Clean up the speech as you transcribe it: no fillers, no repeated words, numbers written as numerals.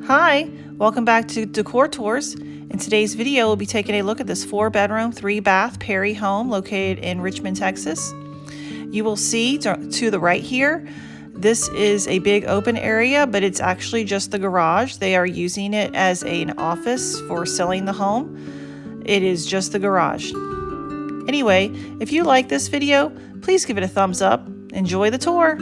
Hi, welcome back to Decor Tours. In today's video, we'll be taking a look at this 4-bedroom, 3-bath Perry home located in Richmond, Texas. You will see to the right here, this is a big open area, but it's actually just the garage. They are using it as an office for selling the home. It is just the garage. Anyway, if you like this video, please give it a thumbs up. Enjoy the tour.